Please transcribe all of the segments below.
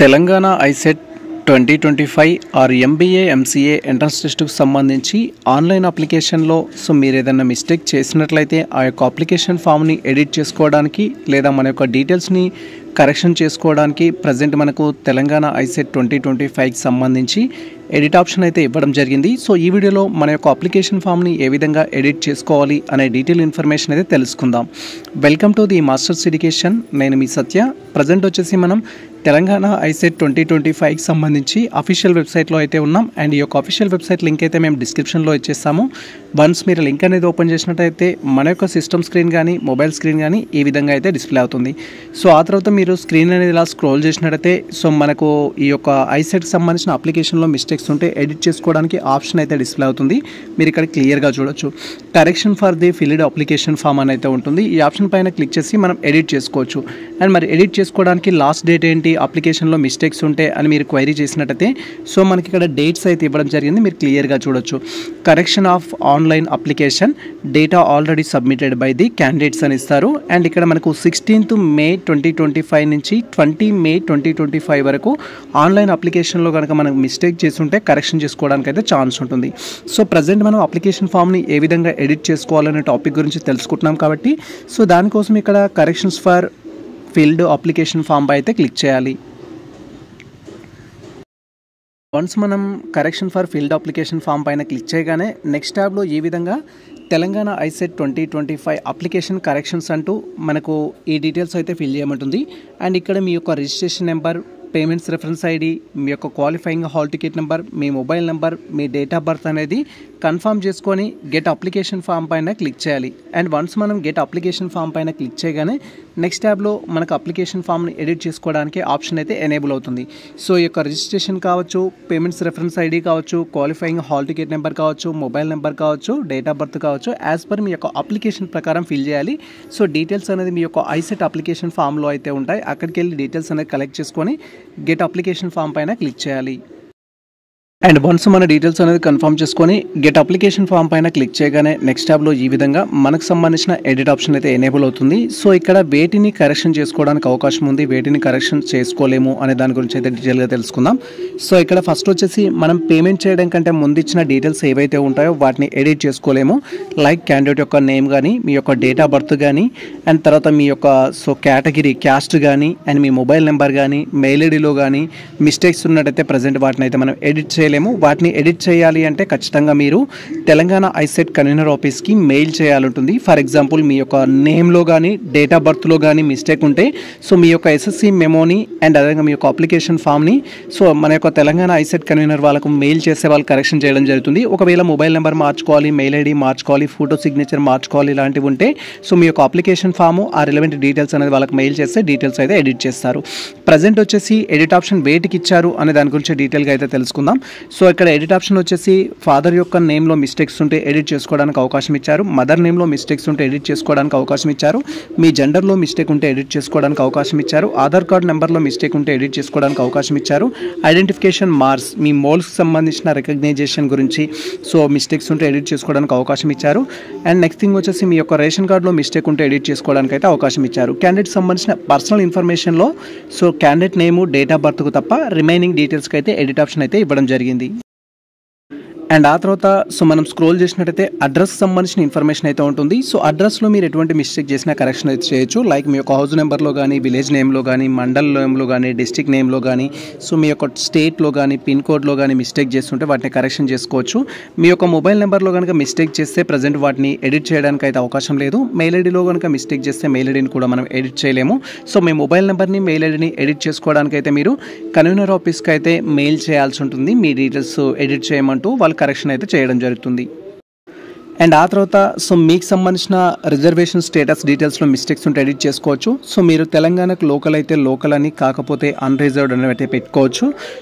Telangana ICET 2025 or MBA MCA entrance టెస్ట్కు సంబంధించి online అప్లికేషన్లో మీరు ఏదైనా మిస్టేక్ చేసినట్లయితే ఆ యొక్క అప్లికేషన్ ఫామ్ని ఎడిట్ చేసుకోవడానికి లేదా మన యొక్క డీటెయిల్స్ని కరెక్షన్ చేసుకోవడానికి ప్రజెంట్ మనకు తెలంగాణ ఐసెట్ 2025కి సంబంధించి ఎడిట్ ఆప్షన్ అయితే ఇవ్వడం జరిగింది. సో ఈ వీడియోలో మన యొక్క అప్లికేషన్ ఫామ్ని ఏ విధంగా ఎడిట్ చేసుకోవాలి అనే డీటెయిల్ ఇన్ఫర్మేషన్ అయితే తెలుసుకుందాం. Welcome to the masters education. నేను మీ సత్య. ప్రజెంట్ వచ్చేసి మనం తెలంగాణ ఐసెట్ 2025కి సంబంధించి అఫీషియల్ వెబ్సైట్లో అయితే ఉన్నాం. అండ్ ఈ యొక్క అఫీషియల్ వెబ్సైట్ లింక్ అయితే మేము డిస్క్రిప్షన్లో ఇచ్చేస్తాము. వన్స్ మీరు లింక్ అనేది ఓపెన్ చేసినట్టయితే మన యొక్క సిస్టమ్ స్క్రీన్ కానీ మొబైల్ స్క్రీన్ కానీ ఈ విధంగా అయితే డిస్ప్లే అవుతుంది. సో ఆ తర్వాత మీరు స్క్రీన్ అనేది ఇలా స్క్రోల్ చేసినట్టయితే మనకు ఈ యొక్క ఐసెట్కి సంబంధించిన అప్లికేషన్లో మిస్టేక్స్ ఉంటే ఎడిట్ చేసుకోవడానికి ఆప్షన్ అయితే డిస్ప్లే అవుతుంది. మీరు ఇక్కడ క్లియర్గా చూడొచ్చు. Correction for the filled application form అని అయితే ఉంటుంది. ఈ ఆప్షన్ పైన క్లిక్ చేసి మనం ఎడిట్ చేసుకోవచ్చు. అండ్ మరి ఎడిట్ చేసుకోవడానికి లాస్ట్ డేట్ ఏంటి, అప్లికేషన్లో మిస్టేక్స్ ఉంటే అని మీరు క్వైరీ చేసినట్టయితే మనకి ఇక్కడ డేట్స్ అయితే ఇవ్వడం జరిగింది. మీరు క్లియర్గా చూడొచ్చు. Correction of online application data already submitted by the candidates అని ఇస్తారు. అండ్ ఇక్కడ మనకు 16th May 2025 నుంచి 20 May 2025 వరకు ఆన్లైన్ అప్లికేషన్లో కనుక మనకు మిస్టేక్ చేస్తుంటే కరెక్షన్ చేసుకోవడానికి అయితే ఛాన్స్ ఉంటుంది. సో ప్రజెంట్ మనం అప్లికేషన్ ఫామ్ని ఏ విధంగా ఎడిట్ చేసుకోవాలనే టాపిక్ గురించి తెలుసుకుంటున్నాం కాబట్టి దానికోసం ఇక్కడ corrections for filled application form పై అయితే క్లిక్ చేయాలి. వన్స్ మనం correction for filled application form పైన క్లిక్ చేయగానే నెక్స్ట్ ట్యాబ్లో ఈ విధంగా తెలంగాణ ఐసెట్ 2025 అప్లికేషన్ కరెక్షన్స్ అంటూ మనకు ఈ డీటెయిల్స్ అయితే ఫిల్ చేయమంటుంది. అండ్ ఇక్కడ మీ యొక్క registration number, payments reference ID, మీ యొక్క క్వాలిఫైయింగ్ హాల్ టికెట్ నెంబర్, మీ మొబైల్ నెంబర్, మీ డేట్ ఆఫ్ బర్త్ అనేది కన్ఫర్మ్ చేసుకొని గెట్ అప్లికేషన్ ఫామ్ పైన క్లిక్ చేయాలి. అండ్ వన్స్ మనం గెట్ అప్లికేషన్ ఫామ్ పైన క్లిక్ చేయగానే నెక్స్ట్ ట్యాబ్లో మనకు అప్లికేషన్ ఫామ్ని ఎడిట్ చేసుకోవడానికి ఆప్షన్ అయితే ఎనేబుల్ అవుతుంది. సో ఈ యొక్క రిజిస్ట్రేషన్ కావచ్చు, పేమెంట్స్ రెఫరెన్స్ ఐడి కావచ్చు, క్వాలిఫైయింగ్ హాల్ టికెట్ నెంబర్ కావచ్చు, మొబైల్ నెంబర్ కావచ్చు, డేట్ ఆఫ్ బర్త్ కావచ్చు, యాజ్ పర్ మీ యొక్క అప్లికేషన్ ప్రకారం ఫిల్ చేయాలి. సో డీటెయిల్స్ అనేది మీ యొక్క ఐసెట్ అప్లికేషన్ ఫామ్లో అయితే ఉంటాయి. అక్కడికి వెళ్ళి డీటెయిల్స్ అనేది కలెక్ట్ చేసుకొని గెట్ అప్లికేషన్ ఫామ్ పైన క్లిక్ చేయాలి. అండ్ వన్స్ మన డీటెయిల్స్ అనేది కన్ఫర్మ్ చేసుకొని గెట్ అప్లికేషన్ ఫామ్ పైన క్లిక్ చేయగానే నెక్స్ట్ ట్యాబ్లో ఈ విధంగా మనకు సంబంధించిన ఎడిట్ ఆప్షన్ అయితే ఎనేబుల్ అవుతుంది. సో ఇక్కడ వేటిని కరెక్షన్ చేసుకోవడానికి అవకాశం ఉంది, వేటిని కరెక్షన్ చేసుకోలేము అనే దాని గురించి అయితే డీటెయిల్గా తెలుసుకుందాం. సో ఇక్కడ ఫస్ట్ వచ్చేసి మనం పేమెంట్ చేయడం కంటే ముందు ఇచ్చిన డీటెయిల్స్ ఏవైతే ఉంటాయో వాటిని ఎడిట్ చేసుకోలేము. లైక్ క్యాండిడేట్ యొక్క నేమ్ కానీ, మీ యొక్క డేట్ ఆఫ్ బర్త్ కానీ, అండ్ తర్వాత మీ యొక్క కేటగిరీ క్యాస్ట్ కానీ, అండ్ మీ మొబైల్ నెంబర్ కానీ, మెయిల్ ఐడిలో కానీ మిస్టేక్స్ ఉన్నట్టయితే ప్రజెంట్ వాటిని అయితే మనం ఎడిట్ చేయలేము. వాటిని ఎడిట్ చేయాలి అంటే ఖచ్చితంగా మీరు తెలంగాణ ఐసెట్ కన్వీనర్ ఆఫీస్కి మెయిల్ చేయాలి ఉంటుంది. ఫర్ ఎగ్జాంపుల్ మీ యొక్క నేమ్లో కానీ, డేట్ ఆఫ్ బర్త్లో కానీ మిస్టేక్ ఉంటే మీ యొక్క ఎస్ఎస్సి మెమోని అండ్ అదేవిధంగా మీ యొక్క అప్లికేషన్ ఫామ్ని మన యొక్క తెలంగాణ ఐసెట్ కన్వీనర్ వాళ్ళకు మెయిల్ చేసే వాళ్ళు కరెక్షన్ చేయడం జరుగుతుంది. ఒకవేళ మొబైల్ నెంబర్ మార్చుకోవాలి, మెయిల్ ఐడి మార్చుకోవాలి, ఫోటో సిగ్నేచర్ మార్చుకోవాలి ఇలాంటివి ఉంటే మీ యొక్క అప్లికేషన్ ఫాము ఆ రిలవెంట్ డీటెయిల్స్ అనేది వాళ్ళకి మెయిల్ చేస్తే డీటెయిల్స్ అయితే ఎడిట్ చేస్తారు. ప్రజెంట్ వచ్చేసి ఎడిట్ ఆప్షన్ వేటికి ఇచ్చారు అనే దాని గురించి డీటెయిల్గా అయితే తెలుసుకుందాం. సో ఇక్కడ ఎడిట్ ఆప్షన్ వచ్చేసి ఫాదర్ యొక్క నేమ్లో మిస్టేక్స్ ఉంటే ఎడిట్ చేసుకోవడానికి అవకాశం ఇచ్చారు, మదర్ నేమ్లో మిస్టేక్స్ ఉంటే ఎడిట్ చేసుకోవడానికి అవకాశం ఇచ్చారు, మీ జెండర్లో మిస్టేక్ ఉంటే ఎడిట్ చేసుకోవడానికి అవకాశం ఇచ్చారు, ఆధార్ కార్డ్ నెంబర్లో మిస్టేక్ ఉంటే ఎడిట్ చేసుకోవడానికి అవకాశం ఇచ్చారు, ఐడెంటిఫికేషన్ మార్క్స్ మీ మోల్స్కి సంబంధించిన రికగ్నైజేషన్ గురించి మిస్టేక్స్ ఉంటే ఎడిట్ చేసుకోవడానికి అవకాశం ఇచ్చారు. అండ్ నెక్స్ట్ థింగ్ వచ్చేసి మీ యొక్క రేషన్ కార్డులో మిస్టేక్ ఉంటే ఎడిట్ చేసుకోవడానికి అయితే అవకాశం ఇచ్చారు. క్యాండిడేట్ సంబంధించిన పర్సనల్ ఇన్ఫర్మేషన్లో క్యాండిడేట్ నేము, డేట్ ఆఫ్ బర్త్కు తప్ప రిమైనింగ్ డీటెయిల్స్కి అయితే ఎడిట్ ఆప్షన్ అయితే ఇవ్వడం జరిగింది. అండ్ ఆ తర్వాత మనం స్క్రోల్ చేసినట్టయితే అడ్రస్ సంబంధించిన ఇన్ఫర్మేషన్ అయితే ఉంటుంది. సో అడ్రస్లో మీరు ఎటువంటి మిస్టేక్ చేసినా కరెక్షన్ అయితే చేయొచ్చు. లైక్ మీ యొక్క హౌస్ నెంబర్లో కానీ, విలేజ్ నేమ్లో కానీ, మండల్ నేమ్లో కానీ, డిస్ట్రిక్ట్ నేమ్లో కానీ, మీ యొక్క స్టేట్లో కానీ, పిన్ కోడ్లో కానీ మిస్టేక్ చేస్తుంటే వాటిని కరెక్షన్ చేసుకోవచ్చు. మీ యొక్క మొబైల్ నెంబర్లో కనుక మిస్టేక్ చేస్తే ప్రజెంట్ వాటిని ఎడిట్ చేయడానికి అయితే అవకాశం లేదు. మెయిల్ ఐడిలో కనుక మిస్టేక్ చేస్తే మెయిల్ ఐడిని కూడా మనం ఎడిట్ చేయలేము. సో మీ మొబైల్ నెంబర్ని, మెయిల్ ఐడిని ఎడిట్ చేసుకోవడానికి అయితే మీరు కన్వీనర్ ఆఫీస్కి అయితే మెయిల్ చేయాల్సి ఉంటుంది. మీ డీటెయిల్స్ ఎడిట్ చేయమంటూ వాళ్ళు కరెక్షన్ అయితే చేయడం జరుగుతుంది. అండ్ ఆ తర్వాత మీకు సంబంధించిన రిజర్వేషన్ స్టేటస్ డీటెయిల్స్లో మిస్టేక్స్ ఉంటే ఎడిట్ చేసుకోవచ్చు. మీరు తెలంగాణకు లోకల్ అయితే లోకల్ అని, కాకపోతే అన్రిజర్వ్డ్ అని అయితే పెట్టుకోవచ్చు.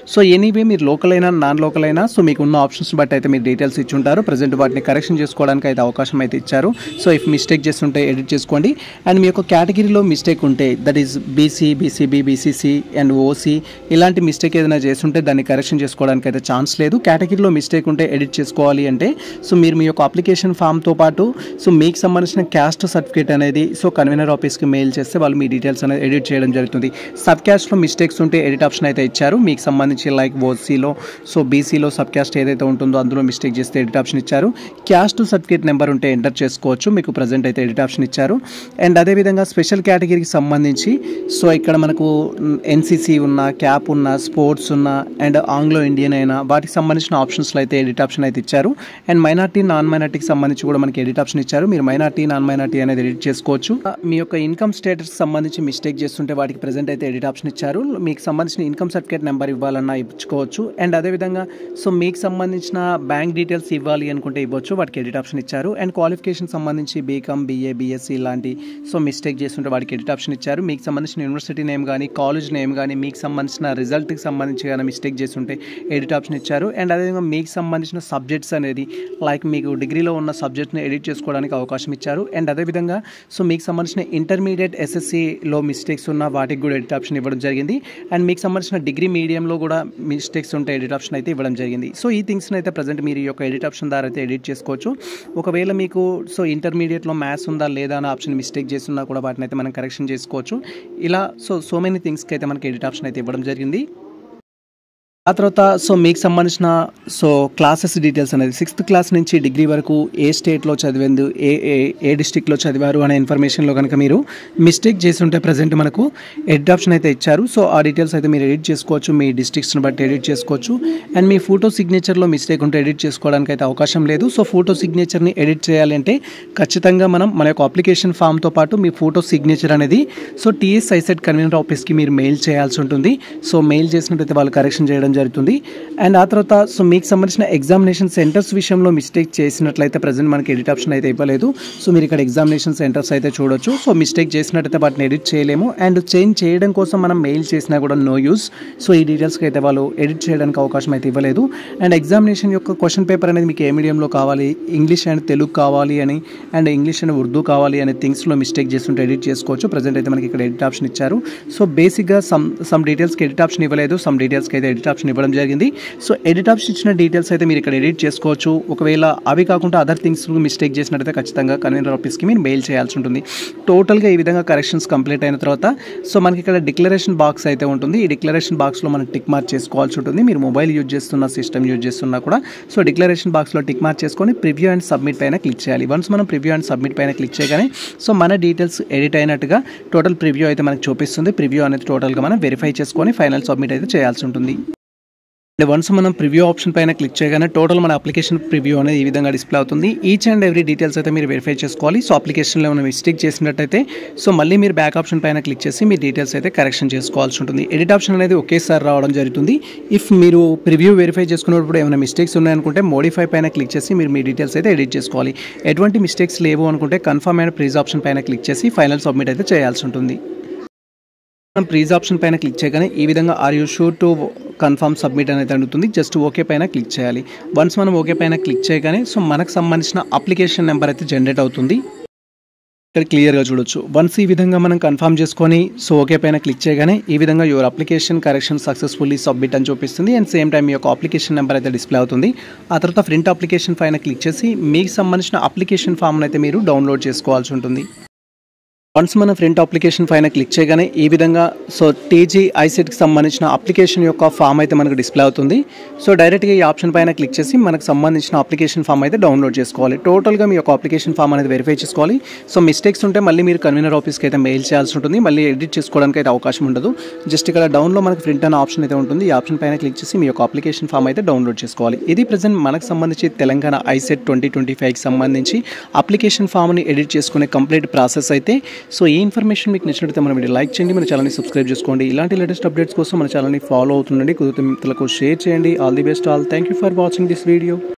ఎనీవే మీరు లోకల్ అయినా నాన్ లోకల్ అయినా మీకు ఉన్న ఆప్షన్స్ బట్టి అయితే మీరు డీటెయిల్స్ ఇచ్చి ఉంటారు. ప్రజెంట్ వాటిని కరెక్షన్ చేసుకోవడానికి అయితే అవకాశం అయితే ఇచ్చారు. ఇఫ్ మిస్టేక్ చేస్తుంటే ఎడిట్ చేసుకోండి. అండ్ మీ యొక్క కేటగిరీలో మిస్టేక్ ఉంటే that is BC, BCB, BCC and OC ఇలాంటి మిస్టేక్ ఏదైనా చేస్తుంటే దాన్ని కరెక్షన్ చేసుకోవడానికి అయితే ఛాన్స్ లేదు. కేటగిరీలో మిస్టేక్ ఉంటే ఎడిట్ చేసుకోవాలి అంటే మీరు మీ యొక్క అప్లికేషన్ అప్లికేషన్ ఫామ్తో పాటు సో మీకు సంబంధించిన క్యాస్ట్ సర్టిఫికేట్ అనేది సో కన్వీనర్ ఆఫీస్కి మెయిల్ చేస్తే వాళ్ళు మీ డీటెయిల్స్ అనేది ఎడిట్ చేయడం జరుగుతుంది. సబ్ క్యాస్ట్లో మిస్టేక్స్ ఉంటే ఎడిట్ ఆప్షన్ అయితే ఇచ్చారు. మీకు సంబంధించి లైక్ ఓసీలో సో బీసీలో సబ్ క్యాస్ట్ ఏదైతే ఉంటుందో అందులో మిస్టేక్ చేస్తే ఎడిట్ ఆప్షన్ ఇచ్చారు. క్యాస్ట్ సర్టిఫికేట్ నెంబర్ ఉంటే ఎంటర్ చేసుకోవచ్చు, మీకు ప్రజెంట్ అయితే ఎడిట్ ఆప్షన్ ఇచ్చారు. అండ్ అదేవిధంగా స్పెషల్ కేటగిరీకి సంబంధించి సో ఇక్కడ మనకు ఎన్సీసీ ఉన్న, క్యాప్ ఉన్న, స్పోర్ట్స్ ఉన్న అండ్ ఆంగ్లో ఇండియన్ అయినా వాటికి సంబంధించిన ఆప్షన్స్లో అయితే ఎడిట్ ఆప్షన్ అయితే ఇచ్చారు. అండ్ మైనార్టీ, నాన్ మైనార్టీకి సంబంధించి కూడా మనకి ఎడిట్ ఆప్షన్ ఇచ్చారు. మీరు మైనార్టీ, నాన్ మైనార్టీ అనేది ఎడిట్ చేసుకోవచ్చు. మీ యొక్క ఇన్కమ్ స్టేటస్కి సంబంధించి మిస్టేక్ చేస్తుంటే వాటికి ప్రజెంట్ అయితే ఎడిట్ ఆప్షన్ ఇచ్చారు. మీకు సంబంధించిన ఇన్కమ్ సర్టిఫికేట్ నెంబర్ ఇవ్వాలన్నా ఇచ్చుకోవచ్చు. అండ్ అదేవిధంగా సో మీకు సంబంధించిన బ్యాంక్ డీటెయిల్స్ ఇవ్వాలి అనుకుంటే ఇవ్వచ్చు, వాటికి ఎడిట్ ఆప్షన్ ఇచ్చారు. అండ్ క్వాలిఫికేషన్ సంబంధించి బీకామ్, బీఏ, బీఎస్సీ ఇలాంటి సో మిస్టేక్ చేస్తుంటే వాటికి ఎడిట్ ఆప్షన్ ఇచ్చారు. మీకు సంబంధించిన యూనివర్సిటీ నేమ్ కానీ, కాలేజ్ నేమ్ కానీ, మీకు సంబంధించిన రిజల్ట్కి సంబంధించి కానీ మిస్టేక్ చేస్తుంటే ఎడిట్ ఆప్షన్ ఇచ్చారు. అండ్ అదేవిధంగా మీకు సంబంధించిన సబ్జెక్ట్స్ అనేది లైక్ మీకు డిగ్రీలో ఉన్న సబ్జెక్ట్ని ఎడిట్ చేసుకోవడానికి అవకాశం ఇచ్చారు. అండ్ అదేవిధంగా సో మీకు సంబంధించిన ఇంటర్మీడియట్ ఎస్ఎస్సిలో మిస్టేక్స్ ఉన్న వాటికి కూడా ఎడిట్ ఆప్షన్ ఇవ్వడం జరిగింది. అండ్ మీకు సంబంధించిన డిగ్రీ మీడియంలో కూడా మిస్టేక్స్ ఉంటే ఎడిట్ ఆప్షన్ అయితే ఇవ్వడం జరిగింది. సో ఈ థింగ్స్ని అయితే ప్రజెంట్ మీరు ఈ యొక్క ఎడిట్ ఆప్షన్ ద్వారా అయితే ఎడిట్ చేసుకోవచ్చు. ఒకవేళ మీకు సో ఇంటర్మీడియట్లో మ్యాథ్స్ ఉందా లేదా అనే ఆప్షన్ మిస్టేక్ చేస్తున్నా కూడా వాటిని అయితే మనం కరెక్షన్ చేసుకోవచ్చు. ఇలా సో మెనీ థింగ్స్కి అయితే మనకి ఎడిట్ ఆప్షన్ అయితే ఇవ్వడం జరిగింది. ఆ తర్వాత సో మీకు సంబంధించిన సో క్లాసెస్ డీటెయిల్స్ అనేది 6th క్లాస్ నుంచి డిగ్రీ వరకు ఏ స్టేట్లో చదివేందు, ఏ డిస్ట్రిక్ట్లో చదివారు అనే ఇన్ఫర్మేషన్లో కనుక మీరు మిస్టేక్ చేసి ఉంటే ప్రజెంట్ మనకు ఎడిట్ ఆప్షన్ అయితే ఇచ్చారు. సో ఆ డీటెయిల్స్ అయితే మీరు ఎడిట్ చేసుకోవచ్చు, మీ డిస్ట్రిక్ట్స్ని బట్టి ఎడిట్ చేసుకోవచ్చు. అండ్ మీ ఫోటో సిగ్నేచర్లో మిస్టేక్ ఉంటే ఎడిట్ చేసుకోవడానికి అయితే అవకాశం లేదు. సో ఫోటో సిగ్నేచర్ని ఎడిట్ చేయాలి అంటే ఖచ్చితంగా మన యొక్క అప్లికేషన్ ఫామ్తో పాటు మీ ఫోటో సిగ్నేచర్ అనేది సో టీఎస్ ఐసెట్ కన్వీనర్ ఆఫీస్కి మీరు మెయిల్ చేయాల్సి ఉంటుంది. సో మెయిల్ చేసినట్టయితే వాళ్ళు కరెక్షన్ చేయడం జరుగుతుంది. అండ్ ఆ తర్వాత సో మీకు సంబంధించిన ఎగ్జామినేషన్ సెంటర్స్ విషయంలో మిస్టేక్ చేసినట్లయితే ప్రజెంట్ మనకి ఎడిట్ ఆప్షన్ అయితే ఇవ్వలేదు. సో మీరు ఇక్కడ ఎగ్జామినేషన్ సెంటర్స్ అయితే చూడొచ్చు. సో మిస్టేక్ చేసినట్టయితే వాటిని ఎడిట్ చేయలేము. అండ్ చేంజ్ చేయడం కోసం మనం మెయిల్ చేసినా కూడా నో యూస్. సో ఈ డీటెయిల్స్కి అయితే వాళ్ళు ఎడిట్ చేయడానికి అవకాశం అయితే ఇవ్వలేదు. అండ్ ఎగ్జామినేషన్ యొక్క క్వశ్చన్ పేపర్ అనేది మీకు ఏ మీడియంలో కావాలి, ఇంగ్లీష్ అండ్ తెలుగు కావాలి అని, అండ్ ఇంగ్లీష్ అండ్ ఉర్దూ కావాలి అనే థింగ్స్లో మిస్టేక్ చేస్తుంటే ఎడిట్ చేసుకోవచ్చు. ప్రజెంట్ అయితే మనకి ఇక్కడ ఎడిట్ ఆప్షన్ ఇచ్చారు. సో బేసిక్గా సమ్ డీటెయిల్స్కి ఎడిట్ ఆప్షన్ ఇవ్వలేదు, సమ్ డీటెయిల్స్కి అయితే ఎడిట్ ఆప్షన్ ఇవ్వడం జరిగింది. సో ఎడిట్ ఆప్షన్ ఇచ్చిన డీటెయిల్స్ అయితే మీరు ఇక్కడ ఎడిట్ చేసుకోవచ్చు. ఒకవేళ అవి కాకుండా అదర్ థింగ్స్ మిస్టేక్ చేసినట్టయితే ఖచ్చితంగా కన్వీనర్ ఆఫీస్కి మీరు మెయిల్ చేయాల్సి ఉంటుంది. టోటల్గా ఈ విధంగా కరెక్షన్స్ కంప్లీట్ అయిన తర్వాత సో మనకి ఇక్కడ డిక్లరేషన్ బాక్స్ అయితే ఉంటుంది. ఈ డిక్లరేషన్ బాక్స్లో మనం టిక్ మార్క్ చేసుకోవాల్సి ఉంటుంది. మీరు మొబైల్ యూజ్ చేస్తున్న, సిస్టమ్ యూజ్ చేస్తున్నా కూడా సో డిక్లరేషన్ బాక్స్లో టిక్ మార్క్ చేసుకొని ప్రివ్యూ అండ్ సబ్మిట్ పైన క్లిక్ చేయాలి. వన్స్ మనం ప్రివ్యూ అండ్ సబ్మిట్ పైన క్లిక్ చేయగానే సో మన డీటెయిల్స్ ఎడిట్ అయినట్టుగా టోటల్ ప్రివ్యూ అయితే మనకు చూపిస్తుంది. ప్రివ్యూ అనేది టోటల్గా మనం వెరిఫై చేసుకొని ఫైనల్ సబ్మిట్ అయితే చేయాల్సి ఉంటుంది. వన్స్ మనం ప్రివ్యూ ఆప్షన్ పైన క్లిక్ చేయగానే టోటల్ మన అప్లికేషన్ ప్రివ్యూ అనేది ఈ విధంగా డిస్ప్లే అవుతుంది. ఈచ్ అండ్ ఎవ్రీ డీటెయిల్స్ అయితే మీరు వెరిఫై చేసుకోవాలి. సో అప్లికేషన్లో ఏమైనా మిస్టేక్ చేసినట్టయితే సో మళ్ళీ మీరు బ్యాక్ ఆప్షన్ పైన క్లిక్ చేసి మీ డీటెయిల్స్ అయితే కరెక్షన్ చేసుకోవాల్సి ఉంటుంది. ఎడిట్ ఆప్షన్ అనేది ఒకేసారి రావడం జరుగుతుంది. ఇఫ్ మీరు ప్రివ్యూ వెరిఫై చేసుకున్నప్పుడు ఏమైనా మిస్టేక్స్ ఉన్నాయనుకుంటే మోడిఫై పైన క్లిక్ చేసి మీరు మీ డీటెయిల్స్ అయితే ఎడిట్ చేసుకోవాలి. ఎటువంటి మిస్టేక్స్ లేవు అనుకుంటే కన్ఫర్మ్ అండ్ ప్రీజ్ ఆప్షన్ పైన క్లిక్ చేసి ఫైనల్ సబ్మిట్ అయితే చేయాల్సి ఉంటుంది. మనం ప్రీజ్ ఆప్షన్ పైన క్లిక్ చేయగానే ఈ విధంగా are you sure to confirm submit అనేది అడుగుతుంది. జస్ట్ ఓకే పైన క్లిక్ చేయాలి. వన్స్ మనం ఓకే పైన క్లిక్ చేయగానే సో మనకు సంబంధించిన అప్లికేషన్ నెంబర్ అయితే జనరేట్ అవుతుంది. ఇక్కడ క్లియర్గా చూడొచ్చు. వన్స్ ఈ విధంగా మనం కన్ఫర్మ్ చేసుకొని సో ఓకే పైన క్లిక్ చేయగానే ఈ విధంగా your application correction successfully submit అని చూపిస్తుంది. అండ్ సేమ్ టైం మీ యొక్క అప్లికేషన్ నెంబర్ అయితే డిస్ప్లే అవుతుంది. ఆ తర్వాత ప్రింట్ అప్లికేషన్ పైన క్లిక్ చేసి మీకు సంబంధించిన అప్లికేషన్ ఫామ్ని అయితే మీరు డౌన్లోడ్ చేసుకోవాల్సి ఉంటుంది. వన్స్ మన ఫ్రంట్ అప్లికేషన్ పైన క్లిక్ చేయగానే ఈ విధంగా సో టీజీ ఐసెట్కి సంబంధించిన అప్లికేషన్ యొక్క ఫామ్ అయితే మనకు డిస్ప్లే అవుతుంది. సో డైరెక్ట్గా ఈ ఆప్షన్ పైన క్లిక్ చేసి మనకు సంబంధించిన అప్లికేషన్ ఫామ్ అయితే డౌన్లోడ్ చేసుకోవాలి. టోటల్గా మీ యొక్క అప్లికేషన్ ఫామ్ అనేది వెరిఫై చేసుకోవాలి. సో మిస్టేక్స్ ఉంటే మళ్ళీ మీరు కన్వీనర్ ఆఫీస్కి అయితే మెయిల్ చేయాల్సి ఉంటుంది. మళ్ళీ ఎడిట్ చేసుకోవడానికి అయితే అవకాశం ఉండదు. జస్ట్ ఇక్కడ డౌన్లో మనకు ప్రింట్ అనే ఆప్షన్ అయితే ఉంటుంది. ఈ ఆప్షన్ పైన క్లిక్ చేసి మీ యొక్క అప్లికేషన్ ఫామ్ అయితే డౌన్లోడ్ చేసుకోవాలి. ఇది ప్రజెంట్ మనకు సంబంధించి తెలంగాణ ఐసెట్ 2025కి సంబంధించి అప్లికేషన్ ఫామ్ని ఎడిట్ చేసుకునే కంప్లీట్ ప్రాసెస్ అయితే. సో ఈ ఇన్ఫర్మేషన్ మీకు నచ్చినట్లయితే మన వీడియో లైక్ చేయండి, మన ఛానల్ని సబ్స్క్రైబ్ చేసుకోండి. ఇలాంటి లేటెస్ట్ అప్డేట్స్ కోసం మన ఛానల్ని ఫాలో అవుతుండండి. కుదిరితే మిత్రులకు షేర్ చేయండి. All the best all. Thank you for watching this video.